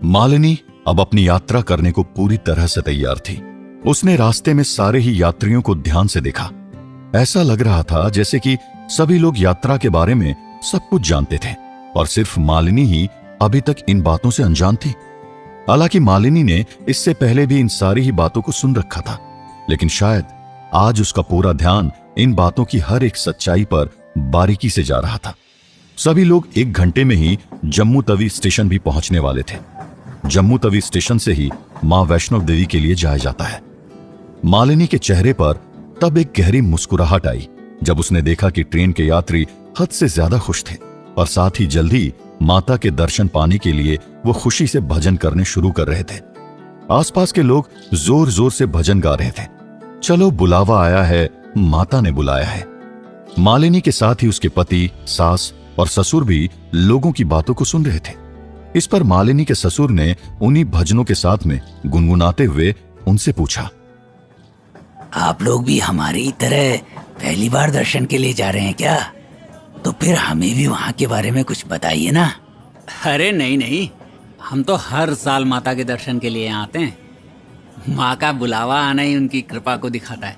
मालिनी अब अपनी यात्रा करने को पूरी तरह से तैयार थी। उसने रास्ते में सारे ही यात्रियों को ध्यान से देखा। ऐसा लग रहा था जैसे कि सभी लोग यात्रा के बारे में सब कुछ जानते थे और सिर्फ मालिनी ही अभी तक इन बातों से अनजान थी। हालांकि मालिनी ने इससे पहले भी इन सारी ही बातों को सुन रखा था, लेकिन शायद आज उसका पूरा ध्यान इन बातों की हर एक सच्चाई पर बारीकी से जा रहा था। सभी लोग 1 घंटे में ही जम्मू तवी स्टेशन भी पहुंचने वाले थे। जम्मू तवी स्टेशन से ही मां वैष्णो देवी के लिए जाया जाता है। मालिनी के चेहरे पर तब एक गहरी मुस्कुराहट आई जब उसने देखा कि ट्रेन के यात्री हद से ज्यादा खुश थे और साथ ही जल्दी माता के दर्शन पाने के लिए वो खुशी से भजन करने शुरू कर रहे थे। आसपास के लोग जोर जोर से भजन गा रहे थे। चलो बुलावा आया है, माता ने बुलाया है। मालिनी के साथ ही उसके पति, सास और ससुर भी लोगों की बातों को सुन रहे थे। इस पर मालिनी के ससुर ने उन्हीं भजनों के साथ में गुनगुनाते हुए उनसे पूछा, आप लोग भी हमारी तरह पहली बार दर्शन के लिए जा रहे हैं क्या? तो फिर हमें भी वहाँ के बारे में कुछ बताइए ना। अरे नहीं, हम तो हर साल माता के दर्शन के लिए आते हैं। माँ का बुलावा आना ही उनकी कृपा को दिखाता है।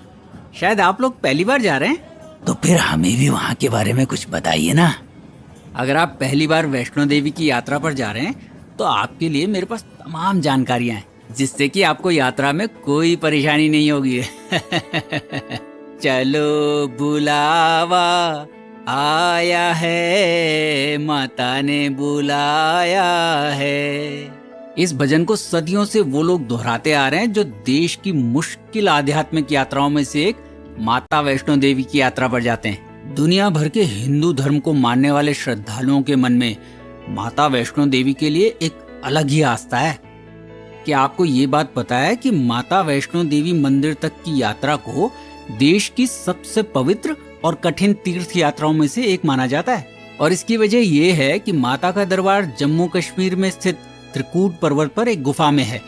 शायद आप लोग पहली बार जा रहे हैं। तो फिर हमें भी वहाँ के बारे में कुछ बताइए ना। अगर आप पहली बार वैष्णो देवी की यात्रा पर जा रहे हैं तो आपके लिए मेरे पास तमाम जानकारियाँ हैं, जिससे कि आपको यात्रा में कोई परेशानी नहीं होगी। चलो बुलावा आया है, माता ने बुलाया है। इस भजन को सदियों से वो लोग दोहराते आ रहे हैं जो देश की मुश्किल आध्यात्मिक यात्राओं में से एक माता वैष्णो देवी की यात्रा पर जाते हैं। दुनिया भर के हिंदू धर्म को मानने वाले श्रद्धालुओं के मन में माता वैष्णो देवी के लिए एक अलग ही आस्था है। क्या आपको ये बात पता है कि माता वैष्णो देवी मंदिर तक की यात्रा को देश की सबसे पवित्र और कठिन तीर्थ यात्राओं में से एक माना जाता है? और इसकी वजह ये है कि माता का दरबार जम्मू कश्मीर में स्थित त्रिकूट पर्वत पर एक गुफा में है,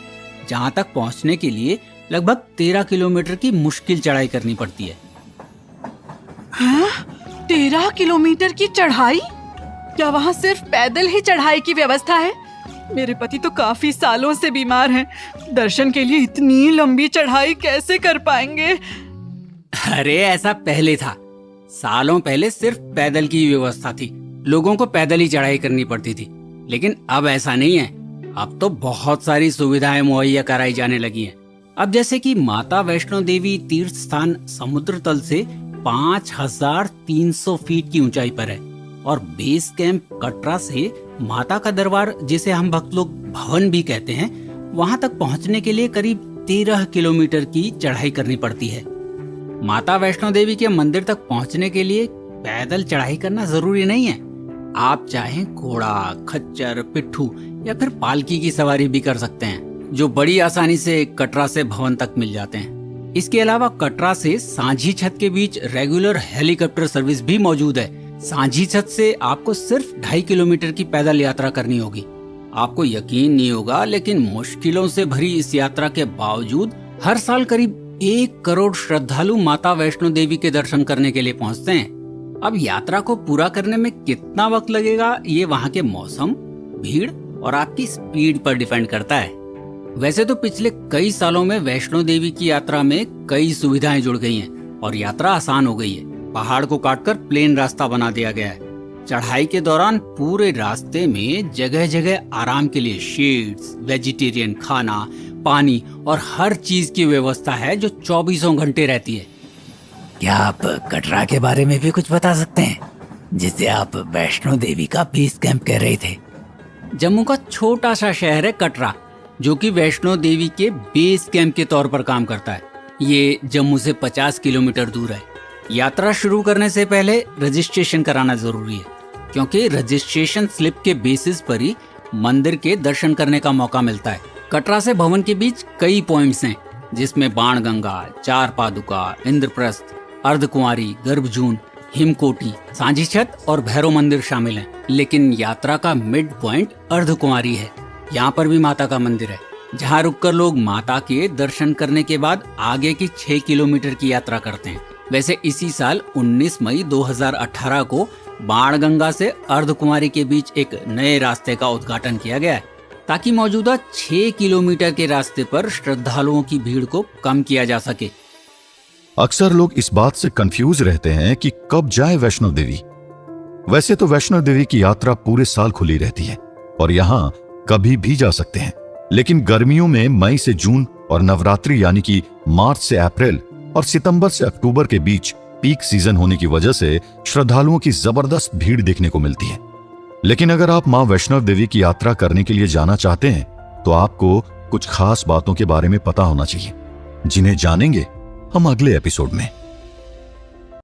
जहाँ तक पहुँचने के लिए लगभग 13 किलोमीटर की मुश्किल चढ़ाई करनी पड़ती है। हाँ? 13 किलोमीटर की चढ़ाई? क्या वहाँ सिर्फ पैदल ही चढ़ाई की व्यवस्था है? मेरे पति तो काफी सालों से बीमार हैं। दर्शन के लिए इतनी लंबी चढ़ाई कैसे कर पाएंगे? अरे ऐसा पहले था। सालों पहले सिर्फ पैदल की व्यवस्था थी, लोगों को पैदल ही चढ़ाई करनी पड़ती थी। लेकिन अब ऐसा नहीं है। अब तो बहुत सारी सुविधाएं मुहैया कराई जाने लगी हैं। अब जैसे कि माता वैष्णो देवी तीर्थ स्थान समुद्र तल से 5300 फीट की ऊंचाई पर है और बेस कैंप कटरा से माता का दरबार, जिसे हम भक्त लोग भवन भी कहते हैं, वहां तक पहुंचने के लिए करीब 13 किलोमीटर की चढ़ाई करनी पड़ती है। माता वैष्णो देवी के मंदिर तक पहुंचने के लिए पैदल चढ़ाई करना जरूरी नहीं है। आप चाहें घोड़ा, खच्चर, पिट्ठू या फिर पालकी की सवारी भी कर सकते हैं, जो बड़ी आसानी से कटरा से भवन तक मिल जाते हैं। इसके अलावा कटरा से सांझी छत के बीच रेगुलर हेलीकॉप्टर सर्विस भी मौजूद है। सांझी छत से आपको सिर्फ 2.5 किलोमीटर की पैदल यात्रा करनी होगी। आपको यकीन नहीं होगा, लेकिन मुश्किलों से भरी इस यात्रा के बावजूद हर साल करीब 1 करोड़ श्रद्धालु माता वैष्णो देवी के दर्शन करने के लिए पहुंचते हैं। अब यात्रा को पूरा करने में कितना वक्त लगेगा, ये वहाँ के मौसम, भीड़ और आपकी स्पीड पर डिपेंड करता है। वैसे तो पिछले कई सालों में वैष्णो देवी की यात्रा में कई सुविधाएं जुड़ गई हैं और यात्रा आसान हो गई है। पहाड़ को काटकर प्लेन रास्ता बना दिया गया है। चढ़ाई के दौरान पूरे रास्ते में जगह जगह आराम के लिए शेड्स, वेजिटेरियन खाना, पानी और हर चीज की व्यवस्था है जो 24 घंटे रहती है। क्या आप कटरा के बारे में भी कुछ बता सकते हैं, जिसे आप वैष्णो देवी का बेस कैंप कह रहे थे? जम्मू का छोटा सा शहर है कटरा, जो कि वैष्णो देवी के बेस कैंप के तौर पर काम करता है। ये जम्मू से 50 किलोमीटर दूर है। यात्रा शुरू करने से पहले रजिस्ट्रेशन कराना जरूरी है, क्योंकि रजिस्ट्रेशन स्लिप के बेसिस पर ही मंदिर के दर्शन करने का मौका मिलता है। कटरा से भवन के बीच कई पॉइंट्स हैं, जिसमें बाणगंगा, चार पादुका, इंद्रप्रस्थ, अर्धकुंवारी, गर्भजून, हिमकोटी, सांझी छत और भैरव मंदिर शामिल हैं। लेकिन यात्रा का मिड पॉइंट अर्धकुंवारी है। यहाँ पर भी माता का मंदिर है, जहाँ रुककर लोग माता के दर्शन करने के बाद आगे की 6 किलोमीटर की यात्रा करते हैं। वैसे इसी साल 19 मई 2018 को बाणगंगा से अर्धकुंवारी के बीच एक नए रास्ते का उद्घाटन किया गया है। ताकि मौजूदा 6 किलोमीटर के रास्ते पर श्रद्धालुओं की भीड़ को कम किया जा सके। अक्सर लोग इस बात से कंफ्यूज रहते हैं कि कब जाए वैष्णो देवी। वैसे तो वैष्णो देवी की यात्रा पूरे साल खुली रहती है और यहाँ कभी भी जा सकते हैं, लेकिन गर्मियों में मई से जून और नवरात्रि यानी कि मार्च से अप्रैल और सितंबर से अक्टूबर के बीच पीक सीजन होने की वजह से श्रद्धालुओं की जबरदस्त भीड़ देखने को मिलती है। लेकिन अगर आप मां वैष्णो देवी की यात्रा करने के लिए जाना चाहते हैं तो आपको कुछ खास बातों के बारे में पता होना चाहिए, जिन्हें जानेंगे हम अगले एपिसोड में।